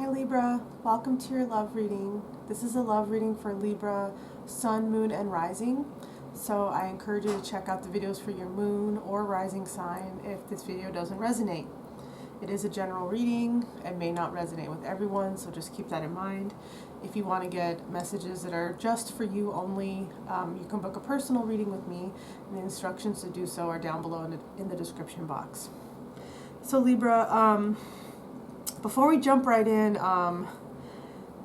Hi Libra, welcome to your love reading. This is a love reading for Libra, Sun, Moon, and Rising. So I encourage you to check out the videos for your moon or rising sign if this video doesn't resonate. It is a general reading and may not resonate with everyone, so just keep that in mind. If you want to get messages that are just for you only, you can book a personal reading with me, and the instructions to do so are down below in the description box. So Libra, before we jump right in,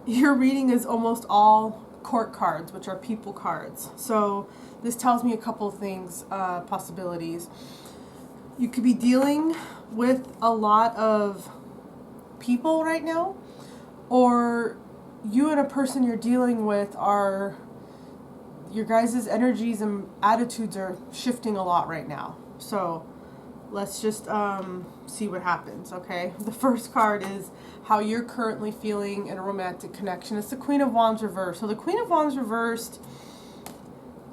your reading is almost all court cards, which are people cards. So this tells me a couple of things, possibilities. You could be dealing with a lot of people right now, or you and a person you're dealing with are, your guys' energies and attitudes are shifting a lot right now. So let's just see what happens, okay? The first card is how you're currently feeling in a romantic connection. It's the Queen of Wands reversed. So the Queen of Wands reversed,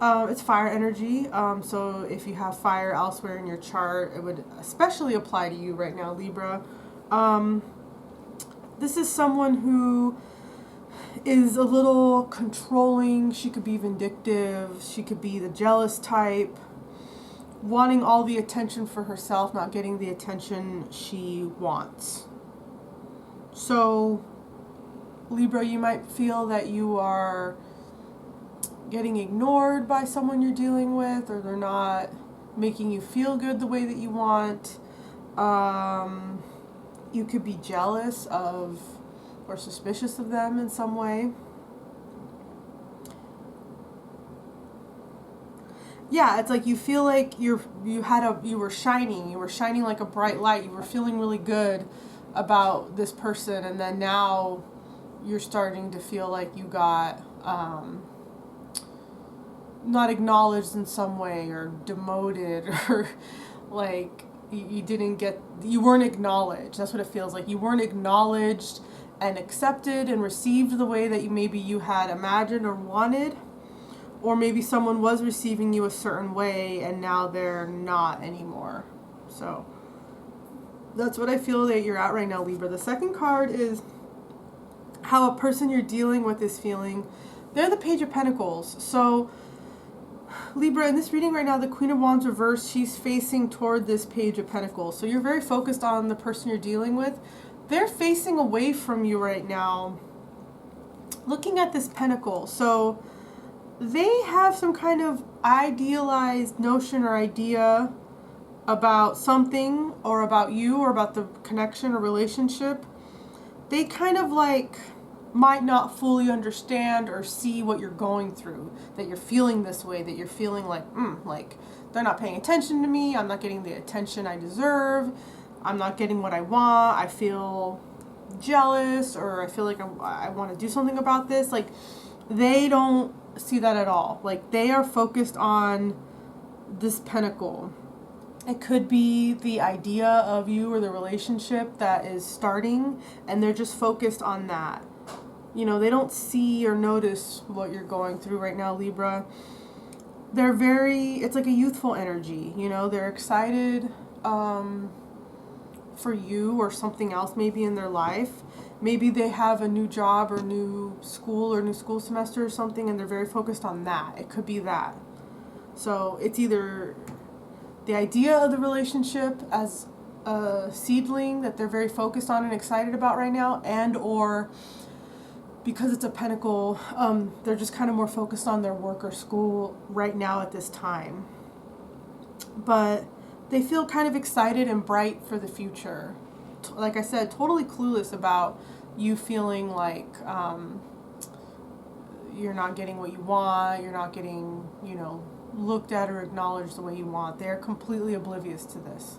it's fire energy. So if you have fire elsewhere in your chart, it would especially apply to you right now, Libra. This is someone who is a little controlling. She could be vindictive. She could be the jealous type, wanting all the attention for herself, not getting the attention she wants. So, Libra, you might feel that you are getting ignored by someone you're dealing with, or they're not making you feel good the way that you want. You could be jealous of or suspicious of them in some way. Yeah, it's like you feel like you were shining like a bright light. You were feeling really good about this person, and then now you're starting to feel like you got not acknowledged in some way, or demoted, or like you weren't acknowledged. That's what it feels like. You weren't acknowledged and accepted and received the way that you had imagined or wanted. Or maybe someone was receiving you a certain way and now they're not anymore. So that's what I feel that you're at right now, Libra. The second card is how a person you're dealing with is feeling. They're the Page of Pentacles. So Libra, in this reading right now, the Queen of Wands reversed, she's facing toward this Page of Pentacles. So you're very focused on the person you're dealing with. They're facing away from you right now, looking at this pentacle. So they have some kind of idealized notion or idea about something, or about you, or about the connection or relationship. They kind of like might not fully understand or see what you're going through, that you're feeling this way, that you're feeling like they're not paying attention to me, I'm not getting the attention I deserve, I'm not getting what I want, I feel jealous, or I feel like I want to do something about this. Like, they don't see that at all. Like, they are focused on this pentacle. It could be the idea of you or the relationship that is starting, and they're just focused on that. You know, they don't see or notice what you're going through right now, Libra. They're it's like a youthful energy, you know, they're excited for you or something else maybe in their life. Maybe they have a new job or new school semester or something, and they're very focused on that. It could be that. So it's either the idea of the relationship as a seedling that they're very focused on and excited about right now, and or because it's a pentacle, they're just kind of more focused on their work or school right now at this time. But they feel kind of excited and bright for the future. Like I said, totally clueless about you feeling like you're not getting what you want, you're not getting, looked at or acknowledged the way you want. They're completely oblivious to this.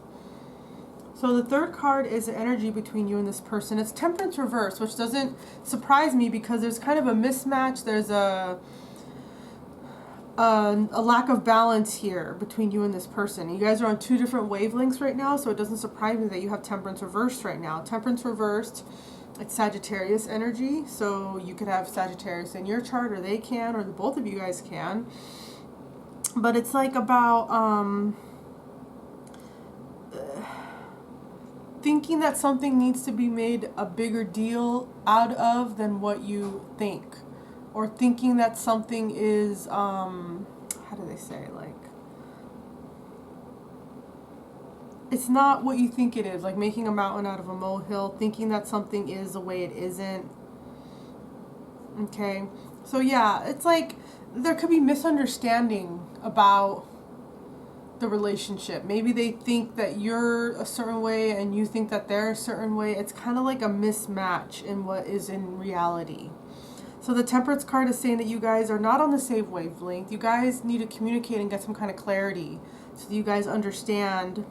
So the third card is the energy between you and this person. It's Temperance reverse, which doesn't surprise me because there's kind of a mismatch. There's a lack of balance here between you and this person. You guys are on two different wavelengths right now, so it doesn't surprise me that you have Temperance reversed right now. Temperance reversed, it's Sagittarius energy, so you could have Sagittarius in your chart, or they can, or both of you guys can. But it's like about thinking that something needs to be made a bigger deal out of than what you think, or thinking that something is how do they say, like, it's not what you think it is, like making a mountain out of a molehill, thinking that something is the way it isn't. Okay, so yeah, it's like there could be misunderstanding about the relationship. Maybe they think that you're a certain way and you think that they're a certain way. It's kind of like a mismatch in what is in reality. So the Temperance card is saying that you guys are not on the same wavelength. You guys need to communicate and get some kind of clarity so that you guys understand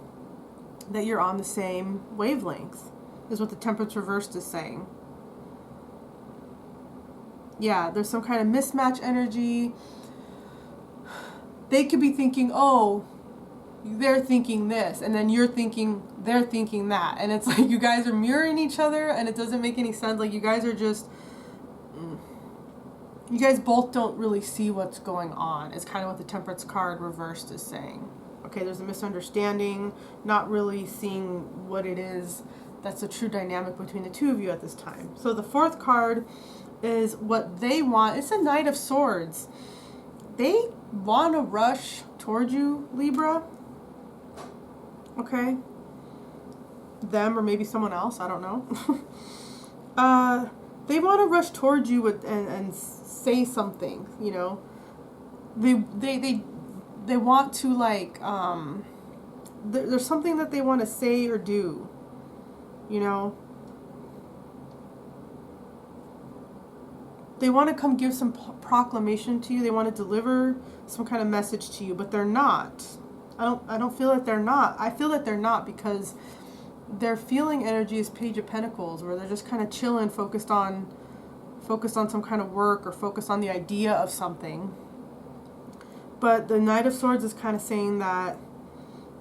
that you're on the same wavelength, is what the Temperance reversed is saying. Yeah, there's some kind of mismatch energy. They could be thinking, oh, they're thinking this, and then you're thinking they're thinking that, and it's like you guys are mirroring each other, and it doesn't make any sense. Like you guys are just, you guys both don't really see what's going on, is kind of what the Temperance card reversed is saying. Okay, there's a misunderstanding, not really seeing what it is that's the true dynamic between the two of you at this time. So the fourth card is what they want. It's a Knight of Swords. They want to rush toward you, Libra. Okay. Them or maybe someone else, I don't know. They want to rush toward you and say something, you know. They want to, like, there's something that they want to say or do, you know. They want to come give some proclamation to you. They want to deliver some kind of message to you, but they're not. I don't feel that they're not. I feel that they're not because their feeling energy is Page of Pentacles, where they're just kind of chilling, focused on some kind of work or focused on the idea of something. But the Knight of Swords is kind of saying that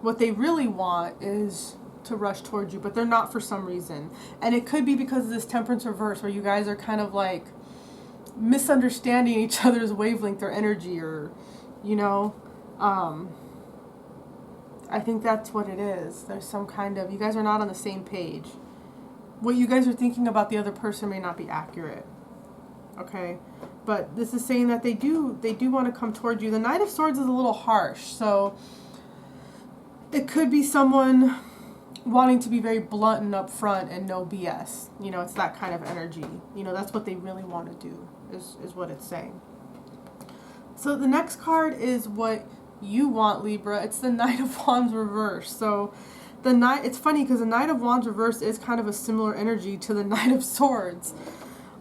what they really want is to rush towards you, but they're not for some reason. And it could be because of this Temperance reverse, where you guys are kind of like misunderstanding each other's wavelength or energy, or, you know, I think that's what it is. There's some kind of, you guys are not on the same page. What you guys are thinking about the other person may not be accurate. Okay, but this is saying that they do want to come toward you. The Knight of Swords is a little harsh, so it could be someone wanting to be very blunt and upfront and no BS. You know, it's that kind of energy. You know, that's what they really want to do, is what it's saying. So the next card is what you want, Libra. It's the Knight of Wands reverse. So the Knight, it's funny because the Knight of Wands reverse is kind of a similar energy to the Knight of Swords.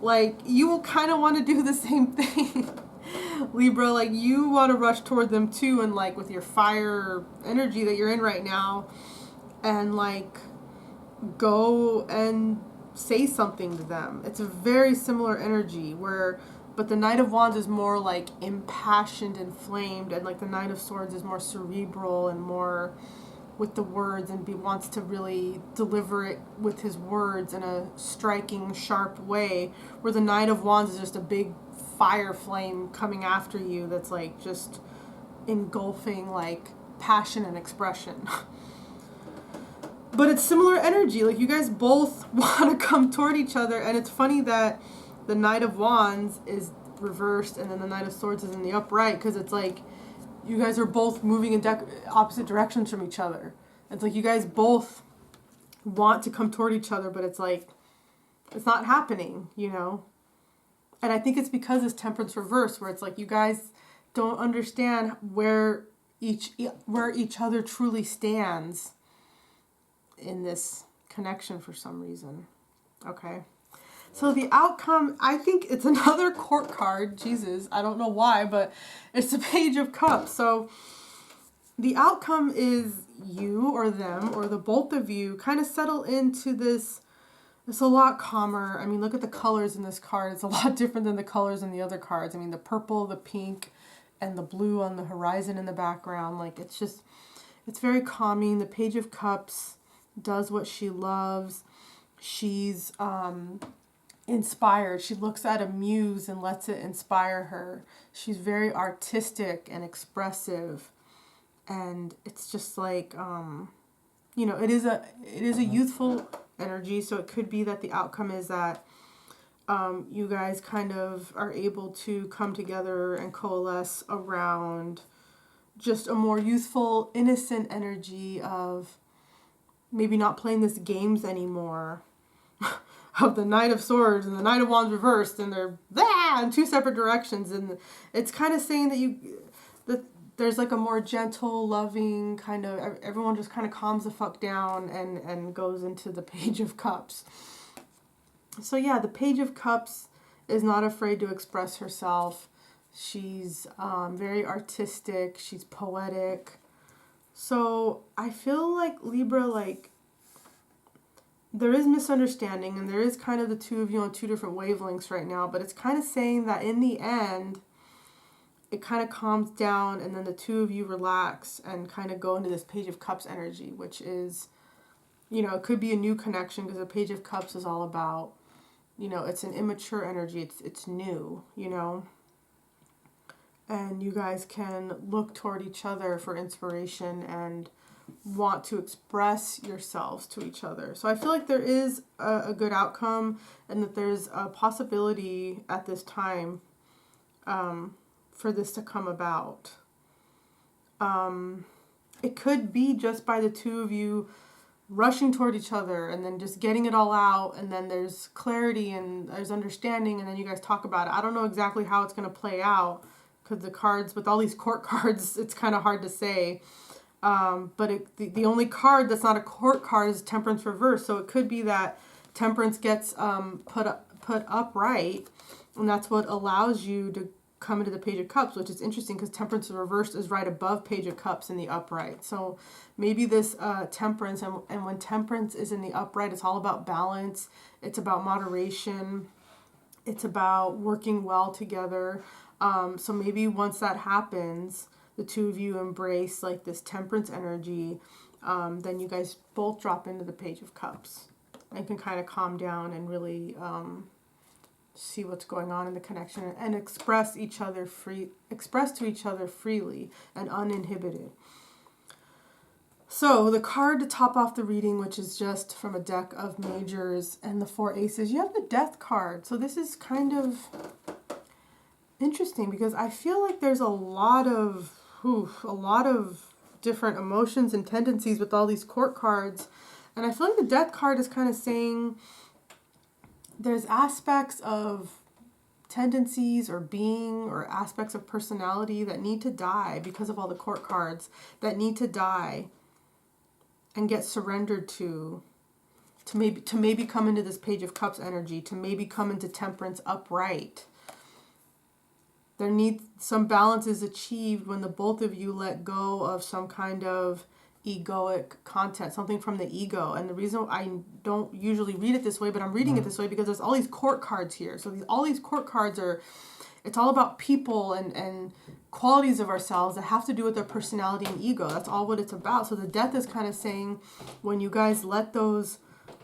Like, you will kind of want to do the same thing, Libra. Like, you want to rush toward them too, and like with your fire energy that you're in right now, and like go and say something to them. It's a very similar energy but the Knight of Wands is more like impassioned, inflamed, and like the Knight of Swords is more cerebral and more with the words, and wants to really deliver it with his words in a striking, sharp way, where the Knight of Wands is just a big fire flame coming after you that's like just engulfing like passion and expression. But it's similar energy. Like, you guys both want to come toward each other, and it's funny that the Knight of Wands is reversed and then the Knight of Swords is in the upright, because it's like you guys are both moving in opposite directions from each other. It's like you guys both want to come toward each other, but it's like it's not happening, you know. And I think it's because it's Temperance reverse, where it's like you guys don't understand where each other truly stands in this connection for some reason. Okay. So the outcome, I think it's another court card. Jesus, I don't know why, but it's the Page of Cups. So the outcome is you or them or the both of you kind of settle into this. It's a lot calmer. I mean, look at the colors in this card. It's a lot different than the colors in the other cards. I mean, the purple, the pink, and the blue on the horizon in the background. Like, it's very calming. The Page of Cups does what she loves. She's inspired. She looks at a muse and lets it inspire her. She's very artistic and expressive, and it's just like you know, it is a youthful energy, so it could be that the outcome is that you guys kind of are able to come together and coalesce around just a more youthful, innocent energy of maybe not playing this games anymore of the Knight of Swords and the Knight of Wands reversed, and they're in two separate directions. And it's kind of saying that there's like a more gentle, loving kind of, everyone just kind of calms the fuck down and goes into the Page of Cups. So yeah, the Page of Cups is not afraid to express herself. She's very artistic. She's poetic. So I feel like Libra, like, there is misunderstanding, and there is kind of the two of you on two different wavelengths right now, but it's kind of saying that in the end, it kind of calms down, and then the two of you relax and kind of go into this Page of Cups energy, which is, you know, it could be a new connection, because the Page of Cups is all about, you know, it's an immature energy. It's new, you know, and you guys can look toward each other for inspiration and want to express yourselves to each other. So I feel like there is a good outcome, and that there's a possibility at this time for this to come about. It could be just by the two of you rushing toward each other and then just getting it all out, and then there's clarity and there's understanding, and then you guys talk about it. I don't know exactly how it's going to play out, because the cards, with all these court cards, it's kind of hard to say. But the only card that's not a court card is Temperance reverse. So it could be that Temperance gets put upright, and that's what allows you to come into the Page of Cups, which is interesting because Temperance reversed is right above Page of Cups in the upright. So maybe this Temperance, and when Temperance is in the upright, it's all about balance. It's about moderation. It's about working well together. So maybe once that happens, the two of you embrace like this Temperance energy, then you guys both drop into the Page of Cups and can kind of calm down and really see what's going on in the connection, and express to each other freely and uninhibited. So the card to top off the reading, which is just from a deck of majors and the four aces, you have the Death card. So this is kind of interesting, because I feel like there's a lot of different emotions and tendencies with all these court cards. And I feel like the Death card is kind of saying there's aspects of tendencies or being or aspects of personality that need to die because of all the court cards, that need to die and get surrendered to maybe come into this Page of Cups energy, to maybe come into Temperance upright. There needs some balance is achieved when the both of you let go of some kind of egoic content, something from the ego. And the reason I don't usually read it this way, but I'm reading it this way because there's all these court cards here. So all these court cards it's all about people and qualities of ourselves that have to do with their personality and ego. That's all what it's about. So the Death is kind of saying, when you guys let those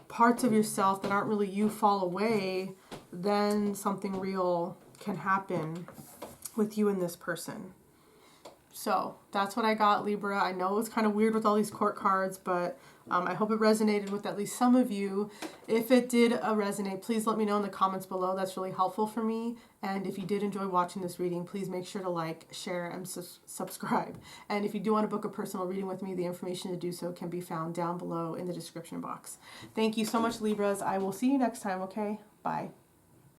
parts of yourself that aren't really you fall away, then something real can happen with you and this person. So that's what I got, Libra. I know it's kind of weird with all these court cards, but I hope it resonated with at least some of you. If it did resonate, please let me know in the comments below. That's really helpful for me. And if you did enjoy watching this reading, please make sure to like, share, and subscribe. And if you do want to book a personal reading with me, the information to do so can be found down below in the description box. Thank you so much, Libras. I will see you next time, okay? Bye.